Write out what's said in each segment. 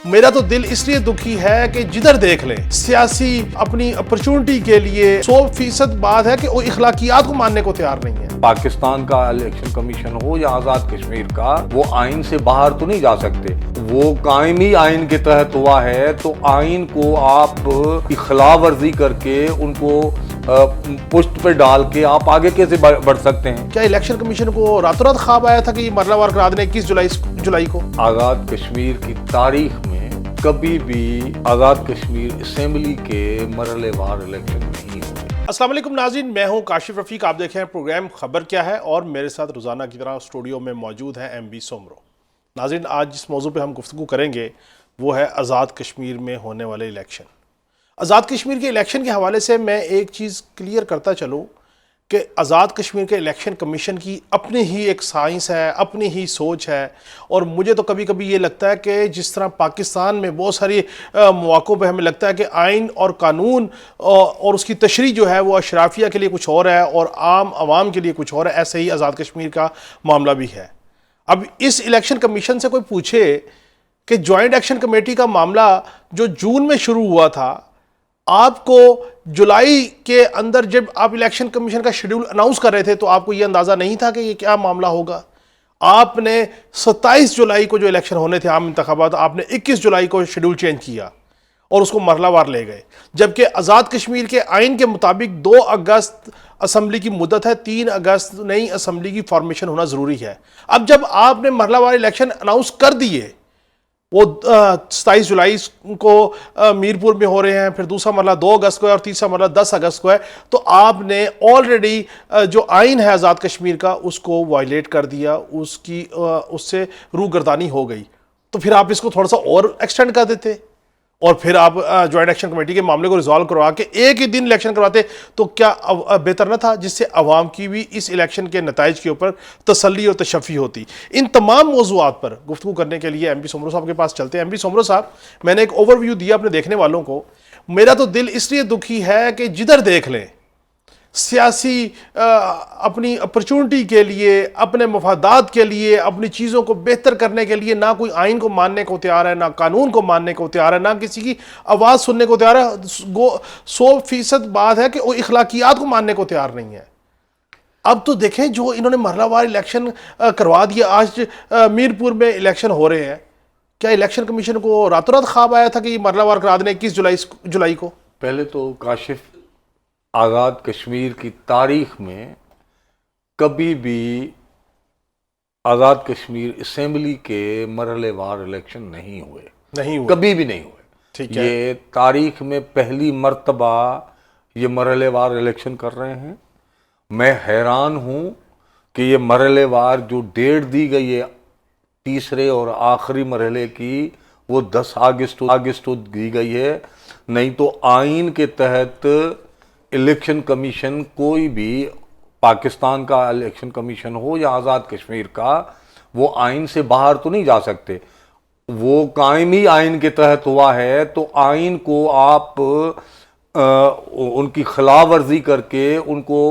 मेरा तो दिल इसलिए दुखी है कि जिधर देख लें सियासी अपनी अपॉर्चुनिटी के लिए 100% बात है कि वो इखलाकियात को मानने को तैयार नहीं है। पाकिस्तान का इलेक्शन कमीशन हो या आजाद कश्मीर का, वो आइन से बाहर तो नहीं जा सकते। वो कायमी आइन के तहत हुआ है, तो आइन को आप की खिलाफ वर्जी करके उनको पुष्ट पे डाल के आप आगे कैसे बढ़ सकते हैं? क्या इलेक्शन कमीशन को रातों रात ख्वाब आया था कि ये मरलावार करा देने 21 जुलाई को? आजाद कश्मीर की तारीख में कभी भी आजाद कश्मीर असेंबली के मरहलेवार इलेक्शन नहीं हुए। अस्सलाम वालेकुम नाज़रीन, मैं हूं काशिफ रफीक। आप देख रहे हैं प्रोग्राम खबर क्या है और मेरे साथ रोज़ाना की तरह स्टूडियो में मौजूद है MB सोमरो। नाज़रीन, आज जिस मौजू पे हम गुफ्तगू करेंगे वो है आज़ाद कश्मीर में होने वाले इलेक्शन। आज़ाद कश्मीर के इलेक्शन के हवाले से मैं एक चीज़ क्लियर करता चलूँ कि आज़ाद कश्मीर के इलेक्शन कमीशन की अपनी ही एक साइंस है, अपनी ही सोच है। और मुझे तो कभी कभी ये लगता है कि जिस तरह पाकिस्तान में बहुत सारी मौक़ों पे हमें लगता है कि आइन और कानून और उसकी तशरीह जो है वो अशराफिया के लिए कुछ और है और आम आवाम के लिए कुछ और है, ऐसे ही आज़ाद कश्मीर का मामला भी है। अब इस इलेक्शन कमीशन से कोई पूछे कि जॉइंट एक्शन कमेटी का मामला जो जून में शुरू हुआ था, आपको जुलाई के अंदर जब आप इलेक्शन कमीशन का शेड्यूल अनाउंस कर रहे थे तो आपको ये अंदाज़ा नहीं था कि ये क्या मामला होगा। आपने 27 जुलाई को जो इलेक्शन होने थे आम इंतखाबात, आपने 21 जुलाई को शेड्यूल चेंज किया और उसको मरलावार ले गए, जबकि आज़ाद कश्मीर के आइन के मुताबिक 2 अगस्त असम्बली की मुद्दत है, 3 अगस्त नई असम्बली की फॉर्मेशन होना ज़रूरी है। अब जब आपने मरलावार इलेक्शन अनाउंस कर दिए, वो 27 जुलाई को मीरपुर में हो रहे हैं, फिर दूसरा मरला 2 अगस्त को है और तीसरा मरला 10 अगस्त को है, तो आपने ऑलरेडी जो आइन है आज़ाद कश्मीर का उसको वायलेट कर दिया, उससे रूगर्दानी हो गई। तो फिर आप इसको थोड़ा सा और एक्सटेंड कर देते और फिर आप जॉइंट एक्शन कमेटी के मामले को रिजॉल्व करवा के एक ही दिन इलेक्शन करवाते, तो क्या बेहतर न था, जिससे अवाम की भी इस इलेक्शन के नताइज के ऊपर तसल्ली और तशफ़ी होती। इन तमाम मौज़ूआत पर गुफ्तगू करने के लिए MB सोमरो साहब के पास चलते हैं। MB सोमरो साहब, मैंने एक ओवरव्यू दिया अपने देखने वालों को। मेरा तो दिल इसलिए दुखी है कि जिधर देख लें सियासी अपनी अपॉर्चुनिटी के लिए, अपने मफादात के लिए, अपनी चीज़ों को बेहतर करने के लिए ना कोई आइन को मानने को तैयार है, ना कानून को मानने को तैयार है, ना किसी की आवाज़ सुनने को तैयार है। 100% बात है कि वो इखलाकियात को मानने को तैयार नहीं है। अब तो देखें जो इन्होंने मरलावार इलेक्शन करवा दिया, आज मीरपुर में इलेक्शन हो रहे हैं। क्या इलेक्शन कमीशन को रातों रात ख्वाब आया था कि ये मरलावार करा देने 21 जुलाई को? पहले तो काशिफ, आज़ाद कश्मीर की तारीख में कभी भी आज़ाद कश्मीर असेंबली के मरहलेवार इलेक्शन नहीं हुए, कभी भी नहीं हुए। ठीक है, ये तारीख में पहली मर्तबा ये मरहलेवार इलेक्शन कर रहे हैं। मैं हैरान हूँ कि ये मरहलेवार जो डेट दी गई है तीसरे और आखिरी मरहले की, वो 10 अगस्त को दी गई है। नहीं तो आइन के तहत इलेक्शन कमीशन, कोई भी पाकिस्तान का इलेक्शन कमीशन हो या आज़ाद कश्मीर का, वो आइन से बाहर तो नहीं जा सकते। वो कायमी आइन के तहत हुआ है, तो आइन को आप उनकी खिलाफ वर्जी करके उनको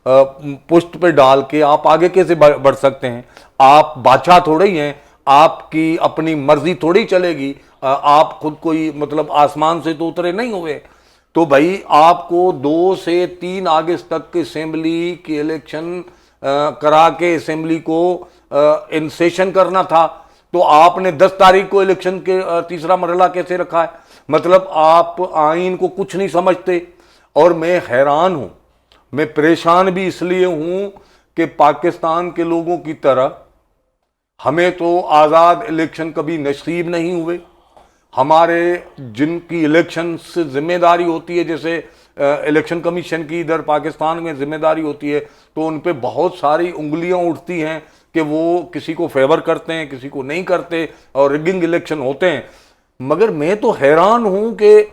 पुष्ट पे डाल के आप आगे कैसे बढ़ सकते हैं? आप बादशाह थोड़े ही हैं, आपकी अपनी मर्जी थोड़ी चलेगी। आप खुद कोई मतलब आसमान से तो उतरे नहीं हुए। तो भाई आपको 2 से 3 अगस्त तक के असेंबली की इलेक्शन करा के असेंबली को इन सेशन करना था, तो आपने 10 तारीख को इलेक्शन के तीसरा मरहला कैसे रखा है? मतलब आप आइन को कुछ नहीं समझते। और मैं हैरान हूं, मैं परेशान भी इसलिए हूं कि पाकिस्तान के लोगों की तरह हमें तो आज़ाद इलेक्शन कभी नसीब नहीं हुए। हमारे जिनकी इलेक्शन से जिम्मेदारी होती है, जैसे इलेक्शन कमीशन की इधर पाकिस्तान में जिम्मेदारी होती है, तो उन पे बहुत सारी उंगलियां उठती हैं कि वो किसी को फेवर करते हैं, किसी को नहीं करते, और रिगिंग इलेक्शन होते हैं। मगर मैं तो हैरान हूं कि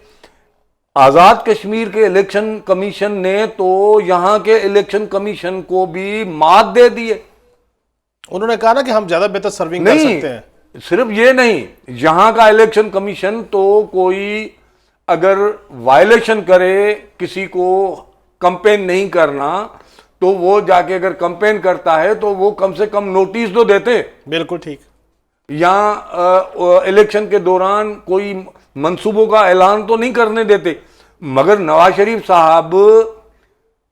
आज़ाद कश्मीर के इलेक्शन कमीशन ने तो यहाँ के इलेक्शन कमीशन को भी मात दे दी है। उन्होंने कहा ना कि हम ज़्यादा बेहतर सर्विंग कर सकते हैं। सिर्फ ये नहीं, यहाँ का इलेक्शन कमीशन तो कोई अगर वायलेशन करे, किसी को कंपेन नहीं करना, तो वो जाके अगर कंपेन करता है तो वो कम से कम नोटिस तो देते। बिल्कुल ठीक। या इलेक्शन के दौरान कोई मंसूबों का ऐलान तो नहीं करने देते, मगर नवाज शरीफ साहब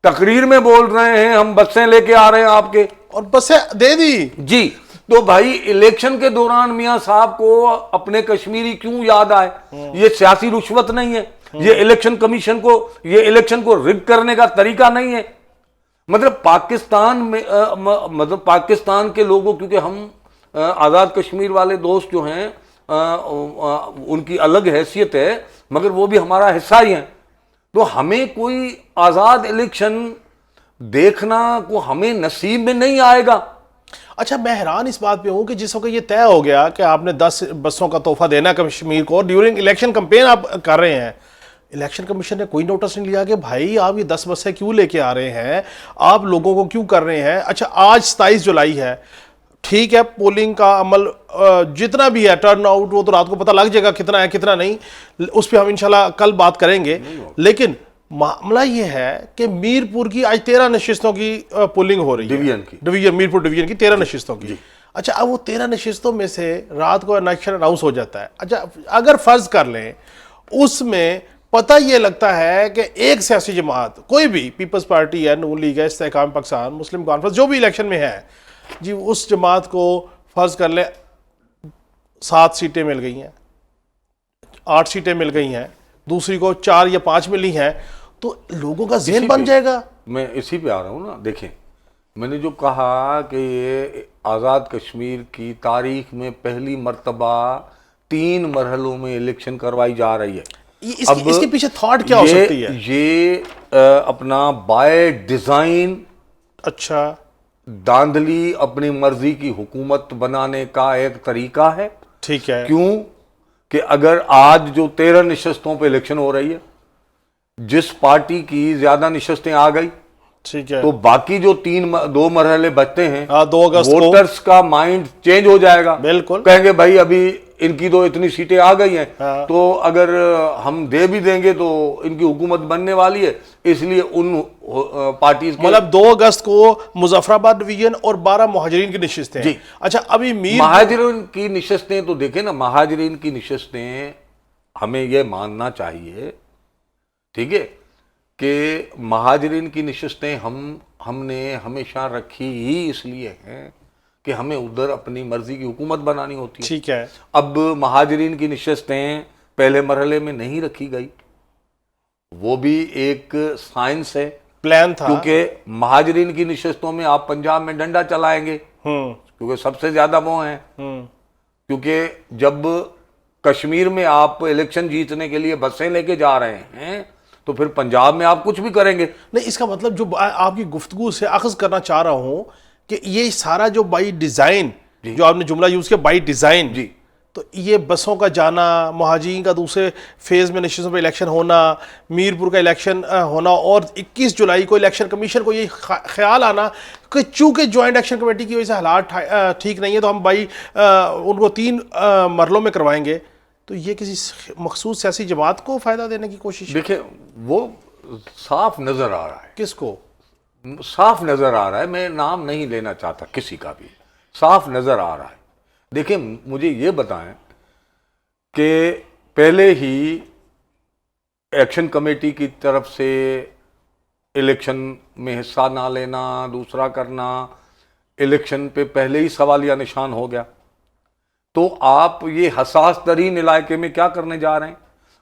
तकरीर में बोल रहे हैं हम बसें लेके आ रहे हैं आपके, और बसें दे दी जी। तो भाई इलेक्शन के दौरान मियां साहब को अपने कश्मीरी क्यों याद आए? ये सियासी रुश्वत नहीं है, ये इलेक्शन कमीशन को, ये इलेक्शन को रिग करने का तरीका नहीं है। मतलब पाकिस्तान में मतलब पाकिस्तान के लोगों, क्योंकि हम आज़ाद कश्मीर वाले दोस्त जो हैं उनकी अलग हैसियत है, मगर वो भी हमारा हिस्सा ही है। तो हमें कोई आज़ाद इलेक्शन देखना को हमें नसीब में नहीं आएगा। अच्छा, मैं हैरान इस बात पे हूं कि जिस वक्त ये तय हो गया कि आपने 10 बसों का तोहफा देना कश्मीर को, ड्यूरिंग इलेक्शन कैंपेन आप कर रहे हैं, इलेक्शन कमीशन ने कोई नोटिस नहीं लिया कि भाई आप ये 10 बसें क्यों लेके आ रहे हैं, आप लोगों को क्यों कर रहे हैं? अच्छा, आज 27 जुलाई है, ठीक है, पोलिंग का अमल जितना भी है, टर्न आउट वो तो रात को पता लग जाएगा कितना है कितना नहीं, उस पर हम इंशाल्लाह कल बात करेंगे। लेकिन मामला ये है कि मीरपुर की आज 13 नशिस्तों की पोलिंग हो रही है, डिवीजन मीरपुर डिवीजन की 13 नशिस्तों की। अच्छा, अब वो 13 नशिस्तों में से रात को इलेक्शन अनाउंस हो जाता है। अच्छा, अगर फर्ज कर लें उसमें पता ये लगता है कि एक सियासी जमात, कोई भी, पीपल्स पार्टी है, नून लीग है, इस्तेहकाम पाकिस्तान, मुस्लिम कॉन्फ्रेंस, जो भी इलेक्शन में है जी, उस जमात को फर्ज कर ले 7 सीटें मिल गई हैं, 8 सीटें मिल गई हैं, दूसरी को 4 या 5 मिली हैं, तो लोगों का ज़हन बन जाएगा। मैं इसी पे आ रहा हूँ ना। देखें, मैंने जो कहा कि ये आज़ाद कश्मीर की तारीख में पहली मर्तबा 3 मरहलों में इलेक्शन करवाई जा रही है। इसके पीछे थॉट क्या हो सकती है? ये अपना बाय डिजाइन, अच्छा, धांधली, अपनी मर्जी की हुकूमत बनाने का एक तरीका है। ठीक है। क्यों कि अगर आज जो 13 नशस्तों पे इलेक्शन हो रही है, जिस पार्टी की ज्यादा नशस्तें आ गई, ठीक है, तो बाकी जो 2 मरहले बचते हैं, 2 अगस्त को वोटर्स का माइंड चेंज हो जाएगा। बिल्कुल, कहेंगे भाई अभी इनकी तो इतनी सीटें आ गई हैं, तो अगर हम दे भी देंगे तो इनकी हुकूमत बनने वाली है, इसलिए उन पार्टीज, मतलब 2 अगस्त को मुजफ्फराबाद डिवीजन और 12 मुहाजिरीन की नशिस्तें हैं। अच्छा, अभी महाजरीन की नशिस्तें तो देखें ना, महाजरीन की नशिस्तें हमें यह मानना चाहिए, ठीक है, कि महाजरीन की नशिस्तें हमने हमेशा रखी ही इसलिए हैं कि हमें उधर अपनी मर्जी की हुकूमत बनानी होती है। ठीक है। अब महाजरीन की नशिस्तें पहले मरहले में नहीं रखी गई, वो भी एक साइंस है, प्लान था, क्योंकि महाजरीन की नशिस्तों में आप पंजाब में डंडा चलाएंगे, क्योंकि सबसे ज्यादा वो हैं। क्योंकि जब कश्मीर में आप इलेक्शन जीतने के लिए बसें लेके जा रहे हैं, तो फिर पंजाब में आप कुछ भी करेंगे। नहीं, इसका मतलब जो आपकी गुफ्तगू से अखज़ करना चाह रहा हूं कि ये सारा जो बाई डिजाइन, जो आपने जुमला यूज किया, बाई डिजाइन जी, तो ये बसों का जाना, महाजिरीन का दूसरे फेज में नशिस्तों पर इलेक्शन होना, मीरपुर का इलेक्शन होना, और 21 जुलाई को इलेक्शन कमीशन को ये ख्याल आना कि चूंकि ज्वाइंट एक्शन कमेटी की वजह से हालात ठीक नहीं है, तो हम भाई उनको 3 मरलों में करवाएंगे, तो ये किसी मखसूस सियासी जमात को फायदा देने की कोशिश? देखिए, वो साफ नजर आ रहा है। किसको साफ नजर आ रहा है? मैं नाम नहीं लेना चाहता किसी का भी, साफ नजर आ रहा है। देखिए, मुझे ये बताएं कि पहले ही एक्शन कमेटी की तरफ से इलेक्शन में हिस्सा ना लेना, दूसरा करना, इलेक्शन पे पहले ही सवालिया निशान हो गया, तो आप ये हसास तरीन इलाके में क्या करने जा रहे हैं?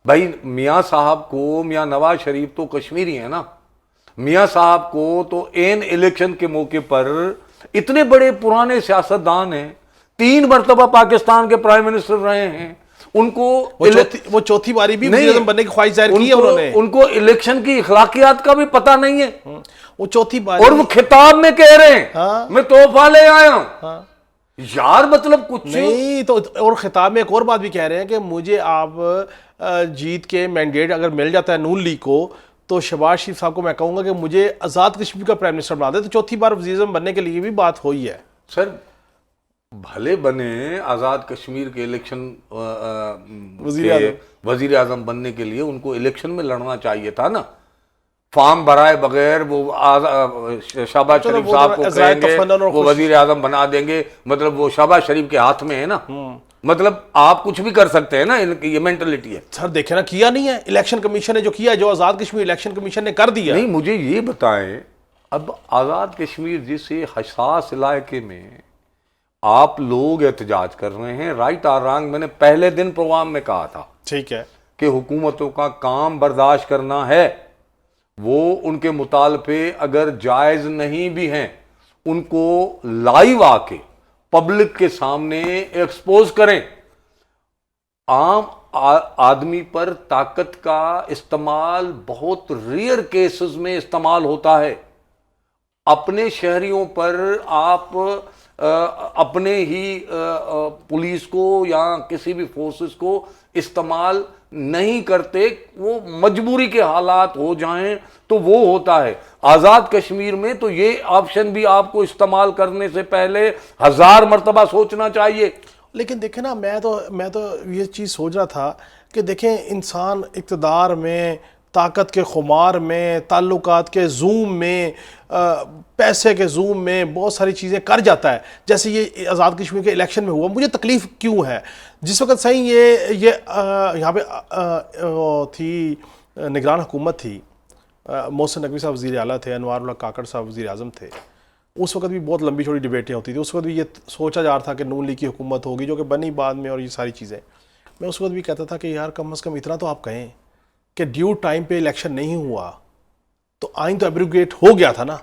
भाई मियाँ साहब को, मियाँ नवाज शरीफ तो कश्मीरी है ना, मियाँ साहब को तो एन इलेक्शन के मौके पर, इतने बड़े पुराने सियासतदान हैं, 3 मरतबा पाकिस्तान के प्राइम मिनिस्टर रहे हैं, उनको वो चौथी बारी भी वज़ीर-ए-आज़म बनने की ख्वाहिश जाहिर की है उन्होंने। उनको इलेक्शन की इखलाकियात का भी पता नहीं है, वो चौथी बारी, और वो खिताब में कह रहे हैं मैं तोहफा ले आया हूं। यार मतलब कुछ नहीं तो, और खिताब में एक और बात भी कह रहे हैं कि मुझे आप जीत के मैंडेट अगर मिल जाता है नून लीग को, तो शहबाज शरीफ साहब को मैं कहूंगा कि मुझे आज़ाद कश्मीर का प्राइम मिनिस्टर बना दे। तो चौथी बार वज़ीर-ए-आज़म बनने के लिए भी बात हुई है। सर भले बने आज़ाद कश्मीर के इलेक्शन वज़ीर आज़म बनने के लिए उनको इलेक्शन में लड़ना चाहिए था ना, फॉर्म भराए बगैर वो शहबाज चलो, शरीफ वो साहब तो को अज़राए कहेंगे तफन्नुन और वो वजीर आजम बना देंगे, मतलब वो शहबाज शरीफ के हाथ में है ना। मतलब आप कुछ भी कर सकते हैं ना, ये मेंटलिटी है। सर देखे ना, किया नहीं है। इलेक्शन कमीशन ने जो किया, जो आज़ाद कश्मीर इलेक्शन कमीशन ने कर दिया। नहीं, मुझे ये बताएं, अब आज़ाद कश्मीर जैसे हसास इलाके में आप लोग एहतजाज कर रहे हैं, राइट और रॉन्ग, मैंने पहले दिन प्रोग्राम में कहा था ठीक है, कि हुकूमतों का काम बर्दाश्त करना है। वो उनके मुतालबे अगर जायज़ नहीं भी हैं, उनको लाइव आके पब्लिक के सामने एक्सपोज करें। आम आदमी पर ताकत का इस्तेमाल बहुत रेयर केसेस में इस्तेमाल होता है। अपने शहरियों पर आप अपने ही पुलिस को या किसी भी फोर्सेस को इस्तेमाल नहीं करते, वो मजबूरी के हालात हो जाएं तो वो होता है। आज़ाद कश्मीर में तो ये ऑप्शन भी आपको इस्तेमाल करने से पहले 1000 मरतबा सोचना चाहिए। लेकिन देखें ना, मैं तो ये चीज़ सोच रहा था कि देखें, इंसान इक़्तिदार में, ताकत के खुमार में, ताल्लुकात के जूम में, पैसे के जूम में बहुत सारी चीज़ें कर जाता है। जैसे ये आज़ाद कश्मीर के इलेक्शन में हुआ, मुझे तकलीफ़ क्यों है? जिस वक्त सही ये यहाँ पे थी निगरान हुकूमत थी, मोहसिन नकवी साहब वज़ीर आला थे, अनवारुल्लाह काकड़ साहब वज़ीर आज़म थे। उस वक्त भी बहुत लंबी चौड़ी डिबेटें होती थी। उस वक्त भी ये सोचा जा रहा था कि नून लीग की हुकूमत होगी, जो कि बनी बाद में, और ये सारी चीज़ें। मैं उस वक्त भी कहता था कि यार कम अज़ कम इतना तो आप कहें कि ड्यू टाइम पे इलेक्शन नहीं हुआ तो आइन तो एब्रोगेट हो गया था ना।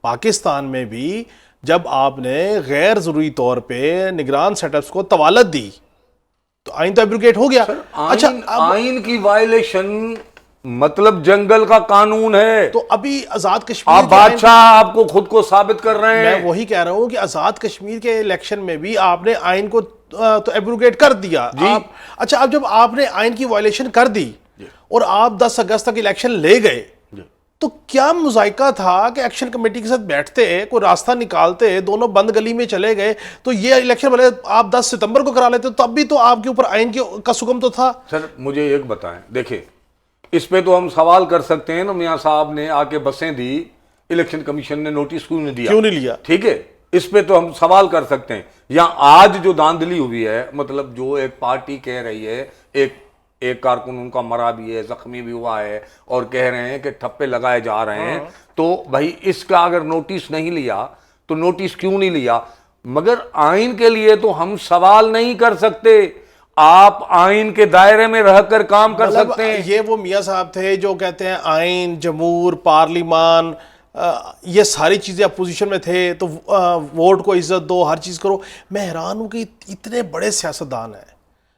पाकिस्तान में भी जब आपने गैर ज़रूरी तौर पे निगरान सेटअप्स को तवालत दी तो आइन तो एब्रोगेट हो गया। अच्छा, आइन की वायलेशन मतलब जंगल का कानून है। तो अभी आज़ाद कश्मीर आप बादशाह आपको खुद को साबित कर रहे हैं। मैं वही कह रहा हूं कि आज़ाद कश्मीर के इलेक्शन में भी आपने आइन को तो एब्रोगेट कर दिया। आप अच्छा, अब जब आपने आइन की वायलेशन कर दी और आप 10 अगस्त तक इलेक्शन ले गए, तो क्या मुजायका था कि एक्शन कमेटी के साथ बैठते, कोई रास्ता निकालते, दोनों बंद गली में चले गए तो ये इलेक्शन भले आप 10 सितंबर को करा लेते, तब भी तो आपके ऊपर आइन का सुकम तो था। सर मुझे एक बताएं, देखिए इस पे तो हम सवाल कर सकते हैं ना, मियां साहब ने आके बसें दी, इलेक्शन कमीशन ने नोटिस क्यों नहीं दिया, क्यों नहीं लिया? ठीक है, इस पे तो हम सवाल कर सकते हैं। या आज जो धांधली हुई है, मतलब जो एक पार्टी कह रही है, एक कारकुन उनका मरा भी है, जख्मी भी हुआ है, और कह रहे हैं कि ठप्पे लगाए जा रहे हैं, तो भाई इसका अगर नोटिस नहीं लिया तो नोटिस क्यों नहीं लिया? मगर आइन के लिए तो हम सवाल नहीं कर सकते, आप आइन के दायरे में रहकर काम कर सकते हैं। ये वो मियां साहब थे जो कहते हैं आइन, जमूर, पार्लिमान, ये सारी चीज़ें अपोजिशन में थे तो वोट को इज्जत दो, हर चीज़ करो। मैं हैरान हूं कि इतने बड़े सियासतदान हैं,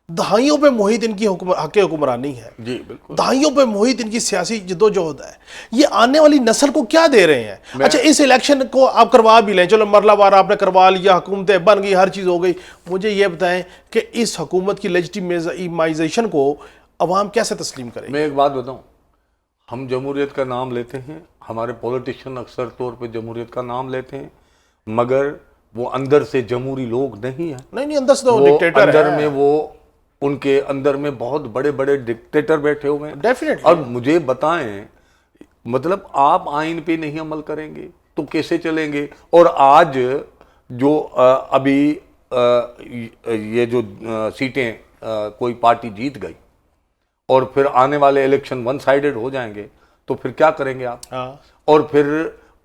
दहाइयों पे मुहित इनकी हक़ हुक्मरानी है जी बिल्कुल, दहाइयों पे मुहित इनकी सियासी जद्दोजहद है। ये आने वाली नस्ल को क्या दे रहे हैं? अच्छा, इस इलेक्शन को आप करवा भी लें, चलो मरलावार आपने करवा लिया, हुकूमतें बन गई, हर चीज़ हो गई, मुझे ये बताएं कि इस हुकूमत की लेजिटिमाइजेशन को अवाम कैसे तस्लीम करें? मैं एक बात बताऊं, हम जमहूरियत का नाम लेते हैं, हमारे पॉलिटिशियन अक्सर तौर पे जमहूरियत का नाम लेते हैं, मगर वो अंदर से जमहूरी लोग नहीं है। नहीं, अंदर से तो डिक्टेटर अंदर है। में वो उनके अंदर में बहुत बड़े बड़े डिक्टेटर बैठे हुए हैं। डेफिनेटली। और मुझे बताएं, मतलब आप आइन पे नहीं अमल करेंगे तो कैसे चलेंगे? और आज जो अभी ये जो सीटें कोई पार्टी जीत गई और फिर आने वाले इलेक्शन वन साइडेड हो जाएंगे तो फिर क्या करेंगे आप? हाँ। और फिर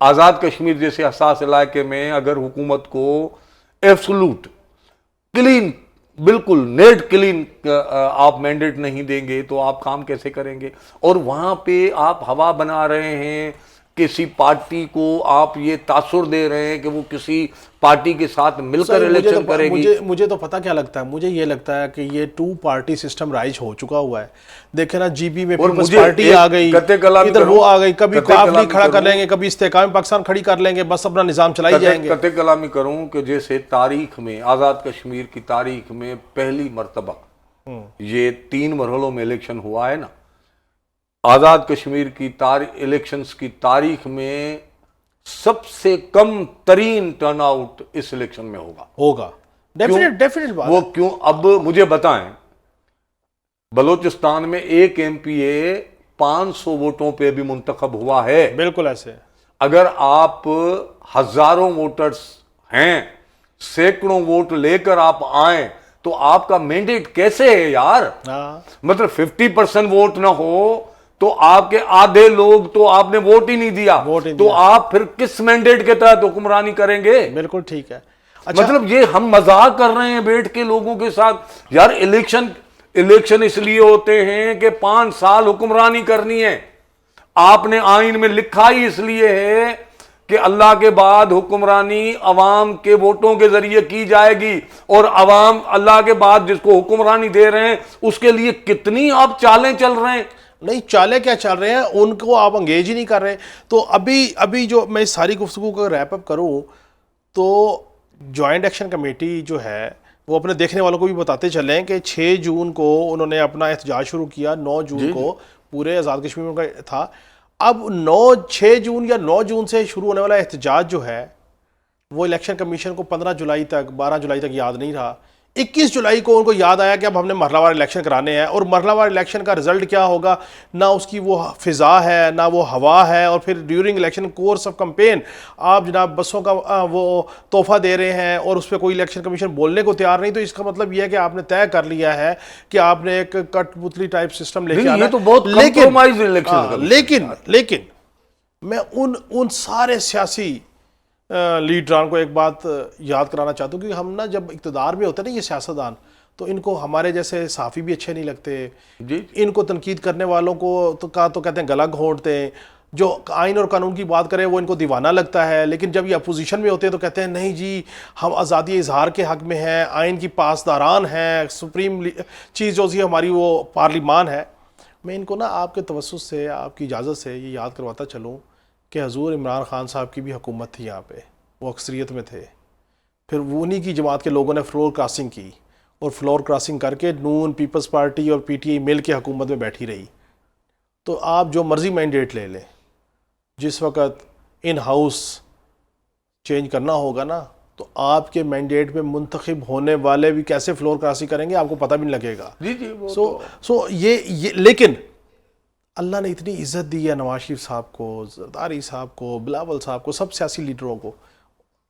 आज़ाद कश्मीर जैसे हसास इलाके में अगर हुकूमत को एब्सोल्यूट क्लीन, बिल्कुल नेट क्लीन आप मैंडेट नहीं देंगे तो आप काम कैसे करेंगे? और वहां पे आप हवा बना रहे हैं, किसी पार्टी को आप ये तासुर दे रहे हैं कि वो किसी पार्टी के साथ मिलकर इलेक्शन करेगी। मुझे तो पता क्या लगता है, मुझे ये लगता है कि ये 2 पार्टी सिस्टम राइज हो चुका हुआ है। देखे ना, जीबी में पीपल्स पार्टी आ गई, इधर वो आ गई, कभी काफली खड़ा कर लेंगे, कभी इस्तेकाम पाकिस्तान खड़ी कर लेंगे, बस अपना निजाम चलाई जाएंगे। कते कलामी करूं कि जैसे तारीख में, आज़ाद कश्मीर की तारीख में पहली मर्तबा ये 3 मरहलों में इलेक्शन हुआ है ना, आज़ाद कश्मीर की इलेक्शंस की तारीख में सबसे कम तरीन टर्नआउट इस इलेक्शन में होगा। डेफिनेट बात। वो क्यों? अब मुझे बताएं, बलोचिस्तान में एक एमपीए 500 वोटों पे भी मुंतखब हुआ है। बिल्कुल ऐसे है। अगर आप हजारों वोटर्स हैं, सैकड़ों वोट लेकर आप आए, तो आपका मैंडेट कैसे है यार? हाँ, मतलब 50% वोट ना हो तो आपके आधे लोग तो आपने वोट ही नहीं दिया, वोट ही नहीं तो दिया। आप फिर किस मैंडेट के तहत हुक्मरानी करेंगे? बिल्कुल ठीक है। अच्छा, मतलब ये हम मजाक कर रहे हैं बैठ के लोगों के साथ। यार इलेक्शन इसलिए होते हैं कि 5 साल हुक्मरानी करनी है। आपने आइन में लिखा ही इसलिए है कि अल्लाह के बाद हुक्मरानी अवाम के वोटों के जरिए की जाएगी, और अवाम अल्लाह के बाद जिसको हुक्मरानी दे रहे हैं उसके लिए कितनी आप चालें चल रहे हैं। नहीं, चाले क्या चल रहे हैं, उनको आप अंगेज ही नहीं कर रहे। तो अभी जो मैं इस सारी गुफ्तगू को रैप अप करूं, तो जॉइंट एक्शन कमेटी जो है वो अपने देखने वालों को भी बताते चलें कि 6 जून को उन्होंने अपना एहतजाज शुरू किया, 9 जून को पूरे आज़ाद कश्मीर में उनका था। अब 6 जून या 9 जून से शुरू होने वाला एहतजाज जो है वो इलेक्शन कमीशन को 15 जुलाई तक, 12 जुलाई तक याद नहीं रहा। 21 जुलाई को उनको याद आया कि अब हमने मरहलावार इलेक्शन कराने हैं, और मरहलावार इलेक्शन का रिजल्ट क्या होगा, ना उसकी वो फिज़ा है, ना वो हवा है। और फिर during election course of campaign आप जनाब बसों का वो तोहफा दे रहे हैं और उस पर कोई इलेक्शन कमीशन बोलने को तैयार नहीं। तो इसका मतलब यह है कि आपने तय कर लिया है कि आपने एक कठपुतली टाइप सिस्टम लेके आना। ये तो बहुत compromise election लेकिन मैं उन सारे सियासी लीडरान को एक बात याद कराना चाहता हूँ कि हम ना जब इक़्तिदार में होते हैं ना ये सियासतदान, तो इनको हमारे जैसे सहाफ़ी भी अच्छे नहीं लगते जी। इनको तनकीद करने वालों को तो कहते हैं गला घोंटते हैं। जो आइन और कानून की बात करें वो इनको दीवाना लगता है, लेकिन जब ये अपोजिशन में होते हैं तो कहते हैं नहीं जी हम आज़ादी इजहार के हक़ में हैं, आइन की पासदारान हैं, सुप्रीम चीज़ जो सी हमारी वो पार्लिमान है। मैं इनको ना आपके तवस्सुस से, आपकी इजाज़त से ये याद करवाता चलूँ कि हजूर इमरान खान साहब की भी हुकूमत थी यहाँ पे, वो अक्सरियत में थे। फिर वो उन्हीं की जमात के लोगों ने फ्लोर क्रॉसिंग की, और फ्लोर क्रॉसिंग करके नून, पीपल्स पार्टी और पीटीआई मिल के हुकूमत में बैठी रही। तो आप जो मर्जी मैंडेट ले लें, जिस वक़्त इन हाउस चेंज करना होगा ना, तो आपके मैंडेट में मुंतखब होने वाले भी कैसे फ्लोर क्रॉसिंग करेंगे आपको पता भी नहीं लगेगा। जी जी, सो ये लेकिन अल्लाह ने इतनी इज़्ज़त दी है नवाज शरीफ साहब को, जरदारी साहब को, बिलावल साहब को, सब सियासी लीडरों को।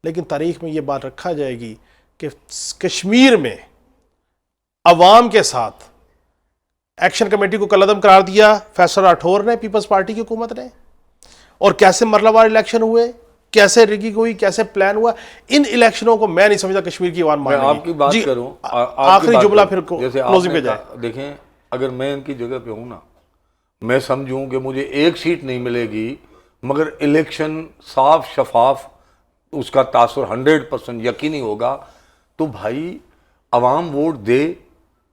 लेकिन तारीख में ये बात रखा जाएगी कि कश्मीर में अवाम के साथ एक्शन कमेटी को कलअदम करार दिया फैसल राठौर ने, पीपल्स पार्टी की हुकूमत ने। और कैसे मरलावार इलेक्शन हुए, कैसे रिगिंग हुई, कैसे प्लान हुआ, इन इलेक्शनों को मैं नहीं समझता कश्मीर की आवाम मानेगी। आपकी बात करूं, आखिरी जुमला फिर क्लोजिंग पे जाए। देखें, अगर मैं इनकी जगह पे हूं ना, मैं समझूं कि मुझे एक सीट नहीं मिलेगी, मगर इलेक्शन साफ शफाफ उसका तासुर 100% यकीनी होगा, तो भाई अवाम वोट दे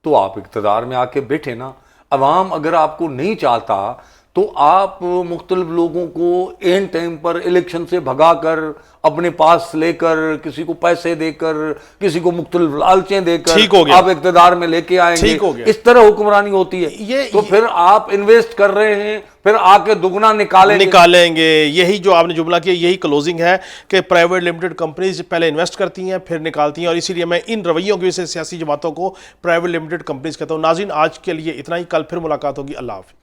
तो आप इक़्तिदार में आके बैठे ना। अवाम अगर आपको नहीं चाहता तो आप मुख्तलिफ लोगों को एन टाइम पर इलेक्शन से भगा कर, अपने पास लेकर, किसी को पैसे देकर, किसी को मुख्तलिफ लालचें देकर आप इक़्तिदार में लेके आएंगे। इस तरह हुक्मरानी होती है। तो फिर आप इन्वेस्ट कर रहे हैं, फिर आके दुगना निकालेंगे। यही जो आपने जुमला किया, यही क्लोजिंग है कि प्राइवेट लिमिटेड कंपनीज पहले इन्वेस्ट करती हैं फिर निकालती हैं, और इसीलिए मैं इन रवैयों की वजह से सियासी जमातों को प्राइवेट लिमिटेड कंपनीज कहता हूँ। नाज़रीन, आज के लिए इतना ही, कल फिर मुलाकात होगी। अल्लाह हाफ़िज़।